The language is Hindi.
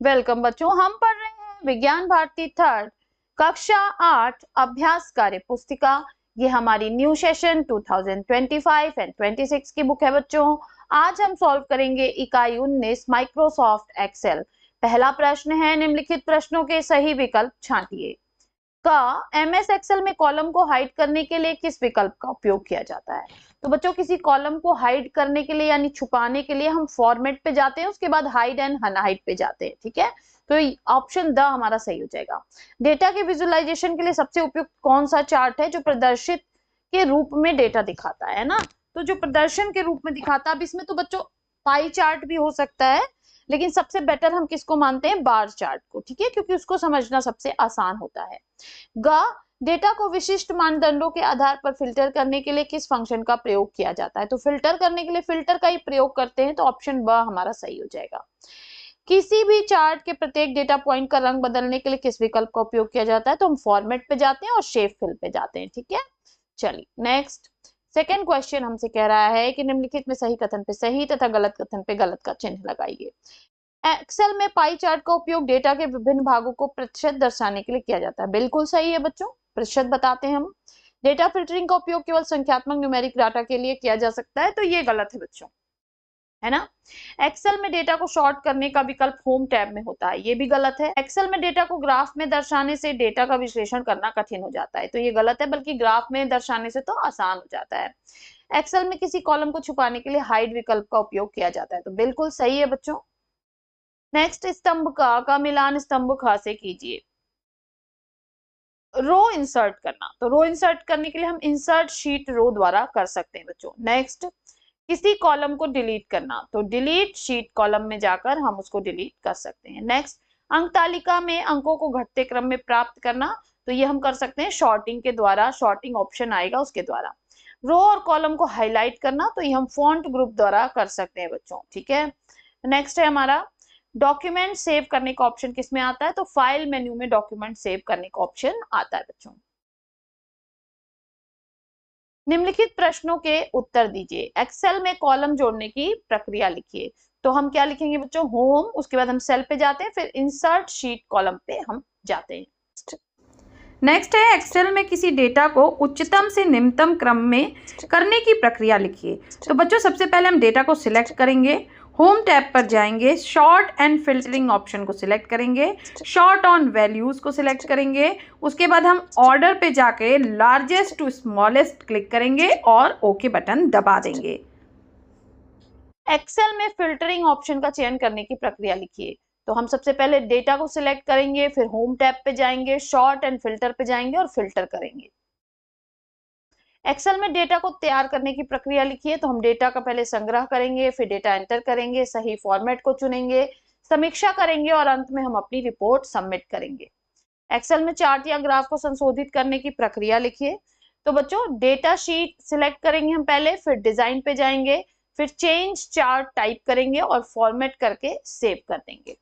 वेलकम बच्चों, हम पढ़ रहे हैं विज्ञान भारती थर्ड कक्षा 8 अभ्यास कार्य पुस्तिका। ये हमारी न्यू सेशन 2025 एंड 26 की बुक है बच्चों। आज हम सॉल्व करेंगे इकाई 19 माइक्रोसॉफ्ट एक्सेल। पहला प्रश्न है, निम्नलिखित प्रश्नों के सही विकल्प छांटिए। का एमएस एक्सेल में कॉलम को हाइड करने के लिए किस विकल्प का उपयोग किया जाता है? तो बच्चों, किसी कॉलम को हाइड करने के लिए यानी छुपाने के लिए हम फॉर्मेट पे जाते हैं, उसके बाद हाइड एंड अनहाइड पे जाते हैं। ठीक है, तो ऑप्शन द हमारा सही हो जाएगा। डेटा के विजुअलाइजेशन के लिए सबसे उपयुक्त कौन सा चार्ट है जो प्रदर्शित के रूप में डेटा दिखाता है ना? तो जो प्रदर्शन के रूप में दिखाता है, अब इसमें तो बच्चों पाई चार्ट भी हो सकता है, लेकिन सबसे बेटर हम किसको मानते हैं? बार चार्ट को। ठीक है, क्योंकि उसको समझना सबसे आसान होता है। ग डेटा को विशिष्ट मानदंडों के आधार पर फिल्टर करने के लिए किस फंक्शन का प्रयोग किया जाता है? तो फिल्टर करने के लिए फिल्टर का ही प्रयोग करते हैं, तो ऑप्शन ब हमारा सही हो जाएगा। किसी भी चार्ट के प्रत्येक डेटा पॉइंट का रंग बदलने के लिए किस विकल्प का उपयोग किया जाता है? तो हम फॉर्मेट पे जाते हैं और शेप फिल पे जाते हैं। ठीक है, चलिए नेक्स्ट। सेकेंड क्वेश्चन हमसे कह रहा है कि निम्नलिखित में सही कथन पे सही तथा गलत कथन पे गलत का चिन्ह लगाइए। एक्सेल में पाई चार्ट का उपयोग डेटा के विभिन्न भागों को प्रतिशत दर्शाने के लिए किया जाता है। बिल्कुल सही है बच्चों, प्रतिशत बताते हैं हम। डेटा फिल्टरिंग का उपयोग केवल संख्यात्मक न्यूमेरिक डाटा के लिए किया जा सकता है, तो ये गलत है बच्चों, है ना। एक्सेल में डेटा को शॉर्ट करने का विकल्प होम टैब में होता है, ये भी गलत है। एक्सेल में डेटा को ग्राफ में दर्शाने से डेटा का विश्लेषण करना कठिन हो जाता है, तो ये गलत है, बल्कि ग्राफ में दर्शाने से तो आसान हो जाता है। एक्सेल में किसी कॉलम को छुपाने के लिए हाइड विकल्प का उपयोग किया जाता है, तो बिल्कुल सही है बच्चों। नेक्स्ट, स्तंभ का मिलान स्तंभ ख से कीजिए। रो इंसर्ट करना, तो रो इंसर्ट करने के लिए हम इंसर्ट शीट रो द्वारा कर सकते हैं बच्चों। नेक्स्ट, किसी कॉलम को डिलीट करना, तो डिलीट शीट कॉलम में जाकर हम उसको डिलीट कर सकते हैं। नेक्स्ट, अंक तालिका में अंकों को घटते क्रम में प्राप्त करना, तो ये हम कर सकते हैं शॉर्टिंग के द्वारा, शॉर्टिंग ऑप्शन आएगा उसके द्वारा। रो और कॉलम को हाईलाइट करना, तो ये हम फॉन्ट ग्रुप द्वारा कर सकते हैं बच्चों। ठीक है, नेक्स्ट है हमारा डॉक्यूमेंट सेव करने का ऑप्शन किसमें आता है? तो फाइल मेन्यू में डॉक्यूमेंट सेव करने का ऑप्शन आता है बच्चों। निम्नलिखित प्रश्नों के उत्तर दीजिए। एक्सेल में कॉलम जोड़ने की प्रक्रिया लिखिए, तो हम क्या लिखेंगे बच्चों? होम, उसके बाद हम सेल पे जाते हैं, फिर इंसर्ट शीट कॉलम पे हम जाते हैं। नेक्स्ट है, एक्सेल में किसी डेटा को उच्चतम से निम्नतम क्रम में करने की प्रक्रिया लिखिए। तो बच्चों, सबसे पहले हम डेटा को सिलेक्ट करेंगे, होम टैब पर जाएंगे, शॉर्ट एंड फिल्टरिंग ऑप्शन को सिलेक्ट करेंगे, शॉर्ट ऑन वैल्यूज को सिलेक्ट करेंगे, उसके बाद हम ऑर्डर पे जाके लार्जेस्ट टू स्मॉलेस्ट क्लिक करेंगे और ओके बटन दबा देंगे। एक्सेल में फिल्टरिंग ऑप्शन का चयन करने की प्रक्रिया लिखिए, तो हम सबसे पहले डेटा को सिलेक्ट करेंगे, फिर होम टैब पे जाएंगे, शॉर्ट एंड फिल्टर पे जाएंगे और फिल्टर करेंगे। एक्सेल में डेटा को तैयार करने की प्रक्रिया लिखिए, तो हम डेटा का पहले संग्रह करेंगे, फिर डेटा एंटर करेंगे, सही फॉर्मेट को चुनेंगे, समीक्षा करेंगे और अंत में हम अपनी रिपोर्ट सबमिट करेंगे। एक्सेल में चार्ट या ग्राफ को संशोधित करने की प्रक्रिया लिखिए, तो बच्चों डेटा शीट सिलेक्ट करेंगे हम पहले, फिर डिजाइन पे जाएंगे, फिर चेंज चार्ट टाइप करेंगे और फॉर्मेट करके सेव कर देंगे।